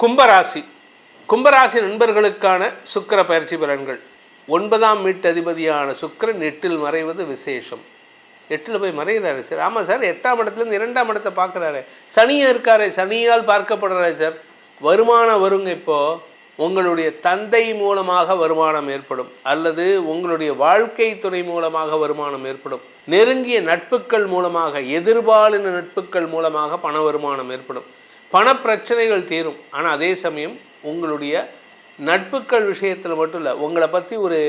கும்பராசி. கும்பராசி நண்பர்களுக்கான சுக்கிர பயிற்சி பலன்கள். 9ஆம் வீட்டு அதிபதியான சுக்கிரன் 8இல் மறைவது விசேஷம். 8இல் போய் மறைகிறாரு சார். ஆமாம் சார், 8ஆம் இடத்துலேருந்து 2ஆம் இடத்தை பார்க்குறாரு. சனியாக இருக்காரு, சனியால் பார்க்கப்படுறாரு சார். வருமானம் வருங்க. இப்போது உங்களுடைய தந்தை மூலமாக வருமானம் ஏற்படும், அல்லது உங்களுடைய வாழ்க்கை துணை மூலமாக வருமானம் ஏற்படும். நெருங்கிய நட்புகள் மூலமாக, எதிர்பாலின நட்புகள் மூலமாக பண வருமானம் ஏற்படும். பண பிரச்சனைகள் தீரும். ஆனால் அதே சமயம் உங்களுடைய நட்புகள் விஷயத்தில் மட்டும் இல்லை, உங்களை பற்றி ஒரு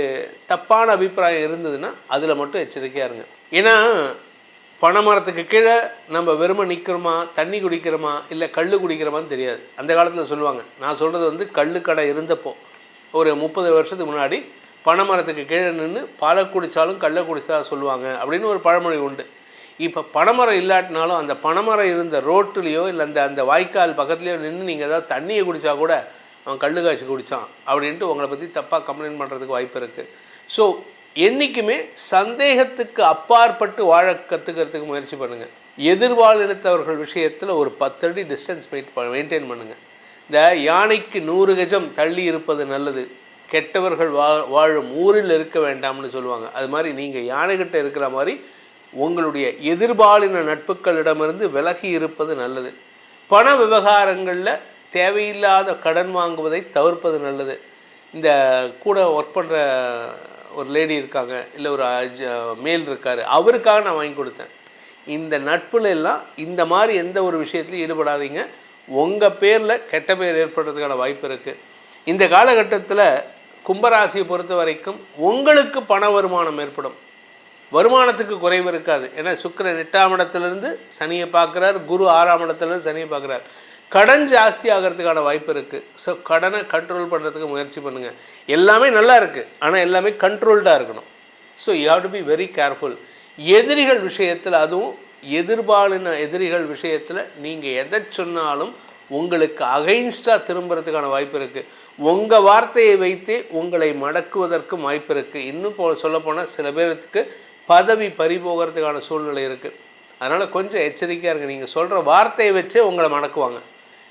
தப்பான அபிப்பிராயம் இருந்ததுன்னா அதில் மட்டும் எச்சரிக்கையாக இருங்க. ஏன்னா பனைமரத்துக்கு கீழே நம்ம வெறுமை நிற்கிறோமா, தண்ணி குடிக்கிறோமா, இல்லை கல் குடிக்கிறோமான்னு தெரியாது. அந்த காலத்தில் சொல்லுவாங்க. நான் சொல்கிறது வந்து கல்லுக்கடை இருந்தப்போ ஒரு 30 வருஷத்துக்கு முன்னாடி பனைமரத்துக்கு கீழே நின்று பாலை குடித்தாலும் கல்லை குடித்தா சொல்லுவாங்க அப்படின்னு ஒரு பழமொழி உண்டு. இப்போ பனைமரம் இல்லாட்டினாலும் அந்த பனைமரம் இருந்த ரோட்டுலேயோ இல்லை அந்த வாய்க்கால் பக்கத்துலேயோ நின்று நீங்கள் ஏதாவது தண்ணியை குடித்தா கூட அவன் கல் காய்ச்சி குடித்தான் அப்படின்ட்டு உங்களை பற்றி தப்பாக கம்ப்ளைண்ட் பண்ணுறதுக்கு வாய்ப்பு இருக்குது. ஸோ என்றைக்குமே சந்தேகத்துக்கு அப்பாற்பட்டு வாழ கற்றுக்கிறதுக்கு முயற்சி பண்ணுங்கள். எதிர்வாழினத்தவர்கள் விஷயத்தில் ஒரு 10 அடி டிஸ்டன்ஸ் மெயின்டைன் பண்ணுங்கள். இந்த யானைக்கு 100 கஜம் தள்ளி இருப்பது நல்லது, கெட்டவர்கள் வாழும் ஊரில் இருக்க வேண்டாம்னு சொல்லுவாங்க. அது மாதிரி நீங்கள் யானைகிட்ட இருக்கிற மாதிரி உங்களுடைய எதிர்பாலின நட்புகளிடமிருந்து விலகி இருப்பது நல்லது. பண விவகாரங்களில் தேவையில்லாத கடன் வாங்குவதை தவிர்ப்பது நல்லது. இந்த கூட ஒர்க் பண்ணுற ஒரு லேடி இருக்காங்க, இல்லை ஒரு மேல் இருக்கார், அவருக்காக நான் வாங்கி கொடுத்தேன். இந்த நட்புல எல்லாம் இந்த மாதிரி எந்த ஒரு விஷயத்துலையும் ஈடுபடாதீங்க. உங்கள் பேரில் கெட்ட பேர் ஏற்படுறதுக்கான வாய்ப்பு இருக்குது. இந்த காலகட்டத்தில் கும்பராசியை பொறுத்த வரைக்கும் உங்களுக்கு பண வருமானம் ஏற்படும். வருமானத்துக்கு குறைவு இருக்காது. ஏன்னா சுக்கிரன் 8ஆம் இடத்துலேருந்து சனியை பார்க்குறார், குரு 6ஆம் இடத்துலேருந்து சனியை பார்க்குறார். கடன் ஜாஸ்தி ஆகிறதுக்கான வாய்ப்பு இருக்குது. ஸோ கடனை கண்ட்ரோல் பண்ணுறதுக்கு முயற்சி பண்ணுங்கள். எல்லாமே நல்லா இருக்குது, ஆனால் எல்லாமே கண்ட்ரோல்டாக இருக்கணும். So you have to be very careful. எதிரிகள் விஷயத்தில், அதுவும் எதிர்பாலின எதிரிகள் விஷயத்தில் நீங்கள் எதை சொன்னாலும் உங்களுக்கு அகைன்ஸ்டாக திரும்புறதுக்கான வாய்ப்பு இருக்குது. உங்கள் வார்த்தையை வைத்தே உங்களை மடக்குவதற்கும் வாய்ப்பு இருக்குது. இன்னும் சொல்லப்போனால் சில பேருக்கு பதவி பறிபோகிறதுக்கான சூழ்நிலை இருக்குது. அதனால் கொஞ்சம் எச்சரிக்கையாக இருங்க. நீங்கள் சொல்கிற வார்த்தையை வச்சே உங்களை மடக்குவாங்க.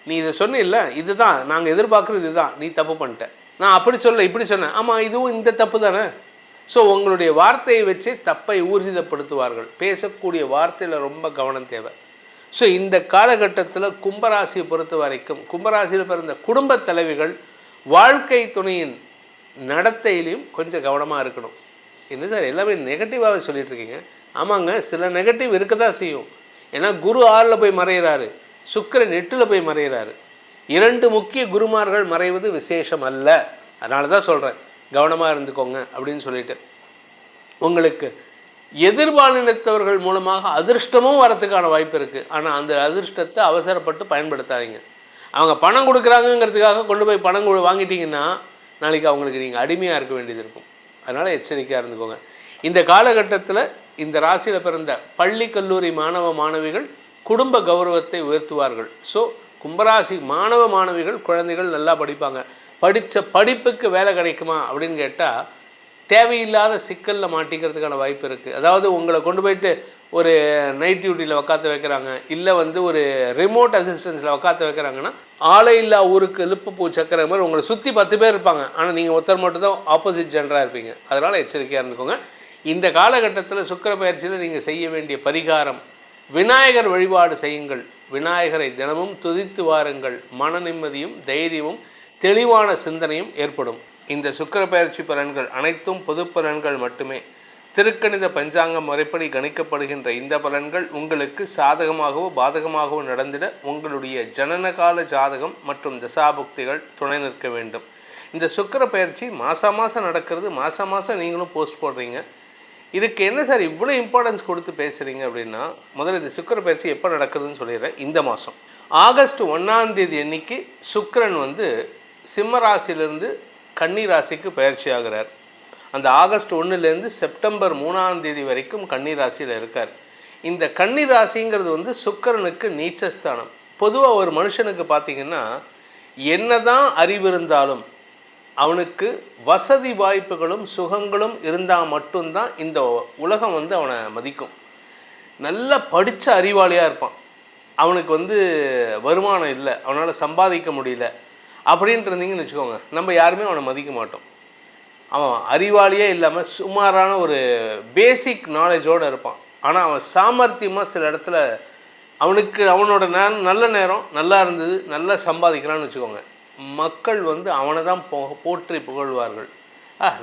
நீ இதை சொன்னில்ல, இதுதான் நாங்கள் எதிர்பார்க்குறது, இதுதான், நீ தப்பு பண்ணிட்ட, நான் அப்படி சொல்ல இப்படி சொன்னேன், ஆமாம் இதுவும் இந்த தப்பு தானே. ஸோ உங்களுடைய வார்த்தையை வச்சே தப்பை ஊர்ஜிதப்படுத்துவார்கள். பேசக்கூடிய வார்த்தையில் ரொம்ப கவனம் தேவை. ஸோ இந்த காலகட்டத்தில் கும்பராசியை பொறுத்த வரைக்கும், கும்பராசியில் பிறந்த குடும்ப தலைவிகள் வாழ்க்கை துணையின் நடத்தையிலையும் கொஞ்சம் கவனமாக இருக்கணும். என்ன சார் எல்லாமே நெகட்டிவாகவே சொல்லிகிட்டு இருக்கீங்க? ஆமாங்க, சில நெகட்டிவ் இருக்க தான் செய்யும். ஏன்னா குரு 6இல் போய் மறைகிறாரு, சுக்கிரன் 8இல் போய் மறைகிறாரு. 2 முக்கிய குருமார்கள் மறைவது விசேஷம் அல்ல. அதனால தான் சொல்கிறேன், கவனமாக இருந்துக்கோங்க அப்படின்னு சொல்லிட்டு. உங்களுக்கு எதிர்பாலினத்தவர்கள் மூலமாக அதிர்ஷ்டமும் வரத்துக்கான வாய்ப்பு இருக்குது. ஆனால் அந்த அதிர்ஷ்டத்தை அவசரப்பட்டு பயன்படுத்தாதீங்க. அவங்க பணம் கொடுக்குறாங்கங்கிறதுக்காக கொண்டு போய் பணம் வாங்கிட்டீங்கன்னா நாளைக்கு அவங்களுக்கு நீங்கள் அடிமையாக இருக்க வேண்டியது இருக்கும். அதனால் எச்சரிக்கையாக இருந்துக்கோங்க. இந்த காலகட்டத்தில் இந்த ராசியில் பிறந்த பள்ளி கல்லூரி மாணவ மாணவிகள் குடும்ப கௌரவத்தை உயர்த்துவார்கள். ஸோ கும்பராசி மாணவ மாணவிகள் குழந்தைகள் நல்லா படிப்பாங்க. படித்த படிப்புக்கு வேலை கிடைக்குமா அப்படின்னு கேட்டால் தேவையில்லாத சிக்கலில் மாட்டிக்கிறதுக்கான வாய்ப்பு இருக்குது. அதாவது உங்களை கொண்டு போயிட்டு ஒரு நைட் டியூட்டியில் உக்காத்து வைக்கிறாங்க, இல்லை ஒரு ரிமோட் அசிஸ்டன்ஸில் உக்காத்து வைக்கிறாங்கன்னா ஆளை இல்லா ஊருக்கு இழுப்பு சக்கரை மாதிரி உங்களை சுற்றி 10 பேர் இருப்பாங்க. ஆனால் நீங்கள் ஒருத்தர் மட்டும் தான் ஆப்போசிட் ஜெண்டராக இருப்பீங்க. அதனால் எச்சரிக்கையாக இருந்துக்கோங்க. இந்த காலகட்டத்தில் சுக்கிர பயிற்சியில் நீங்கள் செய்ய வேண்டிய பரிகாரம், விநாயகர் வழிபாடு செய்யுங்கள். விநாயகரை தினமும் துதித்து வாருங்கள். மன நிம்மதியும் தைரியமும் தெளிவான சிந்தனையும் ஏற்படும். இந்த சுக்கிர பயிற்சி பலன்கள் அனைத்தும் பொது பலன்கள் மட்டுமே. திருக்கணித பஞ்சாங்க முறைப்படி கணிக்கப்படுகின்ற இந்த பலன்கள் உங்களுக்கு சாதகமாகவோ பாதகமாகவோ நடந்திட உங்களுடைய ஜனனகால ஜாதகம் மற்றும் தசாபுக்திகள் துணை நிற்க வேண்டும். இந்த சுக்கிர பயிற்சி மாதம் நடக்கிறது. மாதம் நீங்களும் போஸ்ட் போடுறீங்க. இதுக்கு என்ன சார் இவ்வளோ இம்பார்ட்டன்ஸ் கொடுத்து பேசுகிறீங்க அப்படின்னா, முதல்ல இந்த சுக்கிர பயிற்சி எப்போ நடக்குதுன்னு சொல்லிடுறேன். இந்த மாதம் ஆகஸ்ட் 1ஆம் தேதி அன்னைக்கு சுக்கிரன் சிம்ம ராசியிலிருந்து கன்னி ராசிக்கு பயிற்சி ஆகிறார். அந்த ஆகஸ்ட் 1லேருந்து செப்டம்பர் 3ஆம் தேதி வரைக்கும் கன்னி ராசியில் இருக்கார். இந்த கன்னி ராசிங்கிறது சுக்கிரனுக்கு நீச்சஸ்தானம். பொதுவாக ஒரு மனுஷனுக்கு பார்த்திங்கன்னா என்ன தான் அறிவு இருந்தாலும் அவனுக்கு வசதி வாய்ப்புகளும் சுகங்களும் இருந்தால் மட்டும்தான் இந்த உலகம் அவனை மதிக்கும். நல்லா படித்த அறிவாளியாக இருப்பான், அவனுக்கு வருமானம் இல்லை, அவனால் சம்பாதிக்க முடியல, அப்படின்ட்டு இருந்தீங்கன்னு வச்சுக்கோங்க, நம்ம யாருமே அவனை மதிக்க மாட்டோம். அவன் அறிவாளியே இல்லாமல் சுமாரான ஒரு பேசிக் நாலேஜோடு இருப்பான். ஆனால் அவன் சாமர்த்தியமாக சில இடத்துல அவனுக்கு அவனோட நல்ல நேரம் நல்லா இருந்தது, நல்லா சம்பாதிக்கிறான்னு வச்சுக்கோங்க, மக்கள் வந்து அவனை தான் போற்றி புகழ்வார்கள்.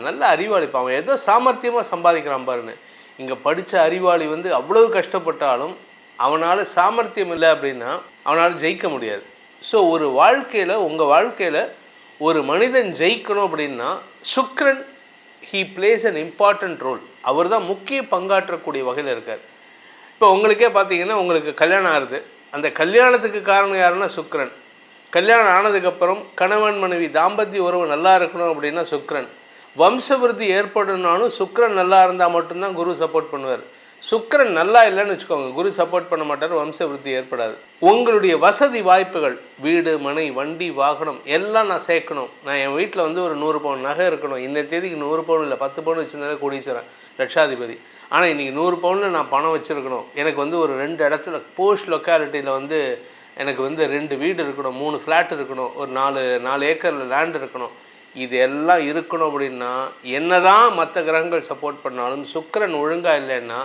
நல்ல அறிவாளிப்பா, அவன் ஏதோ சாமர்த்தியமாக சம்பாதிக்கிறான் பாருன்னு. இங்கே படித்த அறிவாளி வந்து அவ்வளவு கஷ்டப்பட்டாலும் அவனால் சாமர்த்தியம் இல்லை அப்படின்னா அவனால் ஜெயிக்க முடியாது. ஸோ ஒரு வாழ்க்கையில், உங்கள் வாழ்க்கையில் ஒரு மனிதன் ஜெயிக்கணும் அப்படின்னா சுக்கிரன் he plays an important role. அவர் தான் முக்கிய பங்காற்றக்கூடிய வகையில் இருக்கார். இப்போ உங்களுக்கே பார்த்தீங்கன்னா, உங்களுக்கு கல்யாணம் ஆகுது, அந்த கல்யாணத்துக்கு காரணம் யாருன்னா சுக்கிரன். கல்யாணம் ஆனதுக்கப்புறம் கணவன் மனைவி தாம்பத்திய உறவு நல்லா இருக்கணும் அப்படின்னா சுக்கிரன். வம்சவிருத்தி ஏற்படணும்னாலும் சுக்கிரன் நல்லா இருந்தால் மட்டும்தான் குரு சப்போர்ட் பண்ணுவார். சுக்கிரன் நல்லா இல்லைன்னு வச்சுக்கோங்க, குரு சப்போர்ட் பண்ண மாட்டார், வம்சவிருத்தி ஏற்படாது. உங்களுடைய வசதி வாய்ப்புகள், வீடு மனை வண்டி வாகனம் எல்லாம் நான் சேர்க்கணும். நான் என் வீட்டில் வந்து ஒரு 100 பவுன் நகை இருக்கணும். இந்த தேதிக்கு 100 பவுன் இல்லை 10 பவுன் வச்சுருந்தாலே கோடீஸ்வரன் லட்சாதிபதி. ஆனால் இன்றைக்கி 100 பவுனில் நான் பணம் வச்சுருக்கணும். எனக்கு வந்து ஒரு 2 இடத்துல போஸ்ட் லொக்காலிட்டியில் வந்து எனக்கு வந்து 2 வீடு இருக்கணும், 3 ஃப்ளாட் இருக்கணும், ஒரு 4 ஏக்கரில் லேண்ட் இருக்கணும். இது எல்லாம் இருக்கணும் அப்படின்னா என்ன தான் மற்ற கிரகங்கள் சப்போர்ட் பண்ணாலும் சுக்கிரன் ஒழுங்காக இல்லைன்னா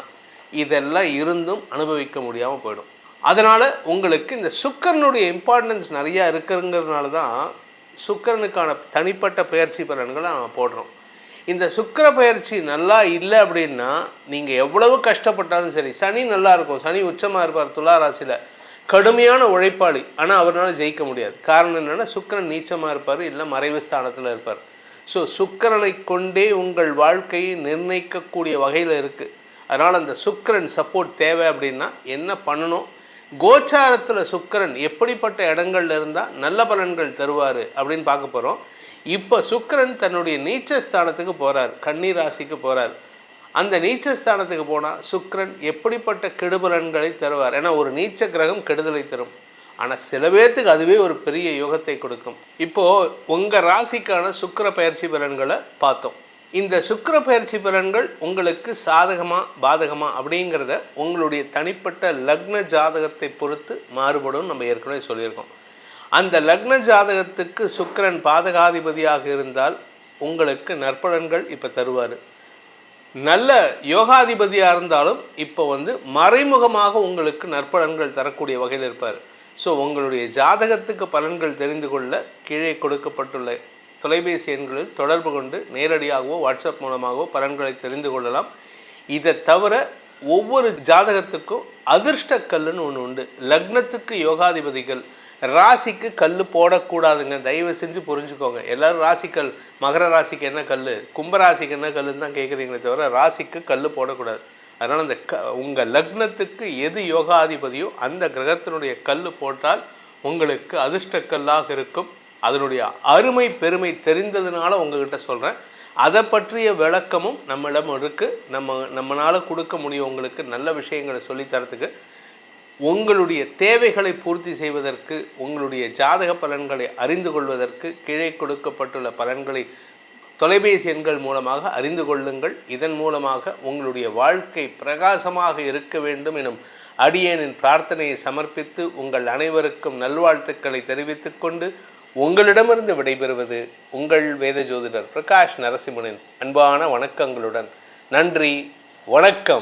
இதெல்லாம் இருந்தும் அனுபவிக்க முடியாமல் போயிடும். அதனால் உங்களுக்கு இந்த சுக்கிரனுடைய இம்பார்ட்டன்ஸ் நிறையா இருக்குங்கிறதுனால தான் சுக்கிரனுக்கான தனிப்பட்ட பயிற்சி பலன்களை நம்ம போடுறோம். இந்த சுக்கிர பயிற்சி நல்லா இல்லை அப்படின்னா நீங்கள் எவ்வளவு கஷ்டப்பட்டாலும் சரி, சனி நல்லா இருக்கும், சனி உச்சமாக இருப்பார் துலா ராசியில், கடுமையான உழைப்பாளி, ஆனால் அவரால் ஜெயிக்க முடியாது. காரணம் என்னென்னா சுக்கிரன் நீச்சமாக இருப்பார், இல்லை மறைவு ஸ்தானத்தில் இருப்பார். ஸோ சுக்கிரனை கொண்டே உங்கள் வாழ்க்கையை நிர்ணயிக்கக்கூடிய வகையில் இருக்குது. அதனால் அந்த சுக்கிரன் சப்போர்ட் தேவை அப்படின்னா என்ன பண்ணணும், கோச்சாரத்தில் சுக்கிரன் எப்படிப்பட்ட இடங்கள்ல இருந்தால் நல்ல பலன்கள் தருவார் அப்படின்னு பார்க்க போகிறோம். இப்போ சுக்கிரன் தன்னுடைய நீச்சஸ்தானத்துக்கு போகிறார், கன்னி ராசிக்கு போகிறார். அந்த நீச்சஸ்தானத்துக்கு போனால் சுக்கிரன் எப்படிப்பட்ட கெடுபலன்களை தருவார். ஏன்னா ஒரு நீச்ச கிரகம் கெடுதலை தரும், ஆனால் சில பேர்த்துக்கு அதுவே ஒரு பெரிய யோகத்தை கொடுக்கும். இப்போது உங்கள் ராசிக்கான சுக்கிர பயிற்சி பலன்களை பார்த்தோம். இந்த சுக்கிர பயிற்சி பலன்கள் உங்களுக்கு சாதகமாக பாதகமாக அப்படிங்கிறத உங்களுடைய தனிப்பட்ட லக்ன ஜாதகத்தை பொறுத்து மாறுபடும். நம்ம ஏற்கனவே சொல்லியிருக்கோம். அந்த லக்ன ஜாதகத்துக்கு சுக்கிரன் பாதகாதிபதியாக இருந்தால் உங்களுக்கு நற்பலன்கள் இப்போ தருவார். நல்ல யோகாதிபதியாக இருந்தாலும் இப்போ வந்து மறைமுகமாக உங்களுக்கு நற்பலன்கள் தரக்கூடிய வகையில் இருப்பார். ஸோ உங்களுடைய ஜாதகத்துக்கு பலன்கள் தெரிந்து கொள்ள கீழே கொடுக்கப்பட்டுள்ள தொலைபேசி எண்களில் தொடர்பு கொண்டு நேரடியாகவோ வாட்ஸ்அப் மூலமாகவோ பலன்களை தெரிந்து கொள்ளலாம். இதை தவிர ஒவ்வொரு ஜாதகத்துக்கும் அதிர்ஷ்ட கல்லுன்னு ஒன்று உண்டு. லக்னத்துக்கு யோகாதிபதிகள், ராசிக்கு கல் போடக்கூடாதுங்க, தயவு செஞ்சு புரிஞ்சுக்கோங்க. எல்லோரும் ராசிக்கல், மகர ராசிக்கு என்ன கல், கும்பராசிக்கு என்ன கல்லுன்னு தான் கேட்குறீங்களே தவிர ராசிக்கு கல் போடக்கூடாது. அதனால் அந்த உங்கள் லக்னத்துக்கு எது யோகாதிபதியோ அந்த கிரகத்தினுடைய கல் போட்டால் உங்களுக்கு அதிர்ஷ்ட கல்லாக இருக்கும். அதனுடைய அருமை பெருமை தெரிந்ததுனால உங்ககிட்ட சொல்கிறேன். அதை பற்றிய விளக்கமும் நம்மிடம் இருக்குது. நம்மளால் கொடுக்க முடியும் உங்களுக்கு நல்ல விஷயங்களை சொல்லித்தரத்துக்கு. உங்களுடைய தேவைகளை பூர்த்தி செய்வதற்கு, உங்களுடைய ஜாதக பலன்களை அறிந்து கொள்வதற்கு கீழே கொடுக்கப்பட்டுள்ள பலன்களை தொலைபேசி எண்கள் மூலமாக அறிந்து கொள்ளுங்கள். இதன் மூலமாக உங்களுடைய வாழ்க்கை பிரகாசமாக இருக்க வேண்டும் எனும் அடியேனின் பிரார்த்தனையை சமர்ப்பித்து உங்கள் அனைவருக்கும் நல்வாழ்த்துக்களை தெரிவித்துக் கொண்டு உங்களிடமிருந்து விடைபெறுவது உங்கள் வேத ஜோதிடர் பிரகாஷ் நரசிம்மனின் அன்பான வணக்கங்களுடன். நன்றி, வணக்கம்.